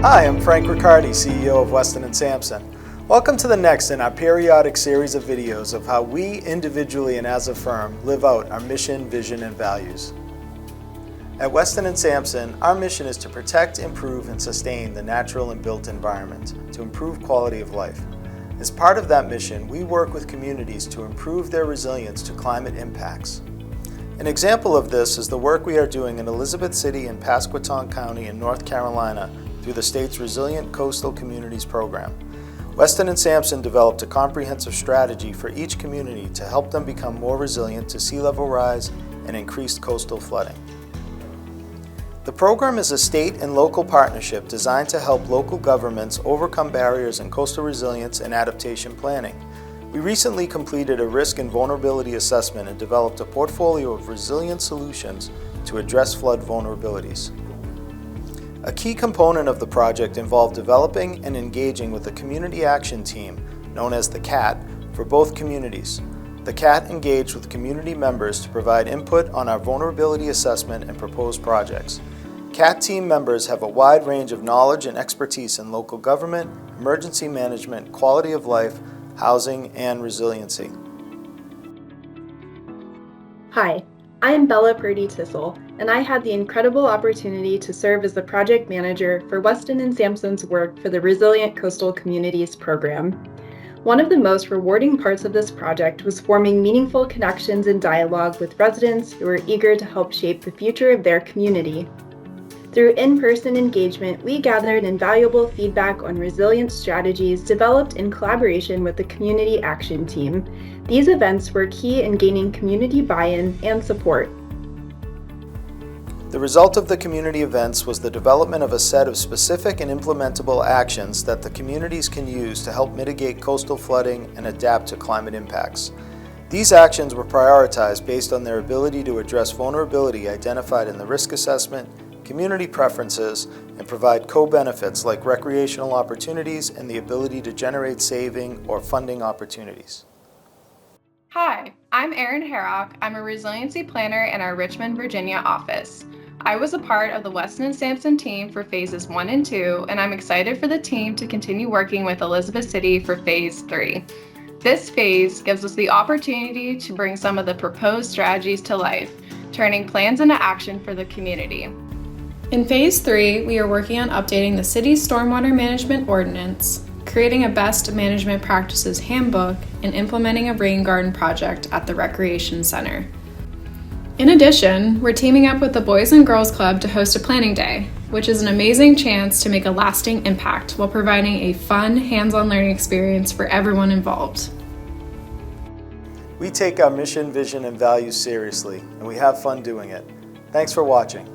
Hi, I'm Frank Riccardi, CEO of Weston & Sampson. Welcome to the next in our periodic series of videos of how we individually and as a firm live out our mission, vision, and values. At Weston & Sampson, our mission is to protect, improve, and sustain the natural and built environment to improve quality of life. As part of that mission, we work with communities to improve their resilience to climate impacts. An example of this is the work we are doing in Elizabeth City and Pasquotank County in North Carolina through the state's Resilient Coastal Communities program. Weston & Sampson developed a comprehensive strategy for each community to help them become more resilient to sea level rise and increased coastal flooding. The program is a state and local partnership designed to help local governments overcome barriers in coastal resilience and adaptation planning. We recently completed a risk and vulnerability assessment and developed a portfolio of resilient solutions to address flood vulnerabilities. A key component of the project involved developing and engaging with the Community Action Team, known as the CAT, for both communities. The CAT engaged with community members to provide input on our vulnerability assessment and proposed projects. CAT team members have a wide range of knowledge and expertise in local government, emergency management, quality of life, housing, and resiliency. Hi, I am Bella Purdy-Tissel, and I had the incredible opportunity to serve as the project manager for Weston & Sampson's work for the Resilient Coastal Communities program. One of the most rewarding parts of this project was forming meaningful connections and dialogue with residents who are eager to help shape the future of their community. Through in-person engagement, we gathered invaluable feedback on resilience strategies developed in collaboration with the Community Action Team. These events were key in gaining community buy-in and support. The result of the community events was the development of a set of specific and implementable actions that the communities can use to help mitigate coastal flooding and adapt to climate impacts. These actions were prioritized based on their ability to address vulnerability identified in the risk assessment, community preferences, and provide co-benefits like recreational opportunities and the ability to generate saving or funding opportunities. Hi, I'm Erin Herrock. I'm a resiliency planner in our Richmond, Virginia office. I was a part of the Weston & Sampson team for phases 1 and 2, and I'm excited for the team to continue working with Elizabeth City for phase 3. This phase gives us the opportunity to bring some of the proposed strategies to life, turning plans into action for the community. In phase 3, we are working on updating the city's stormwater management ordinance, creating a best management practices handbook, and implementing a rain garden project at the Recreation Center. In addition, we're teaming up with the Boys and Girls Club to host a planning day, which is an amazing chance to make a lasting impact while providing a fun, hands-on learning experience for everyone involved. We take our mission, vision, and values seriously, and we have fun doing it. Thanks for watching.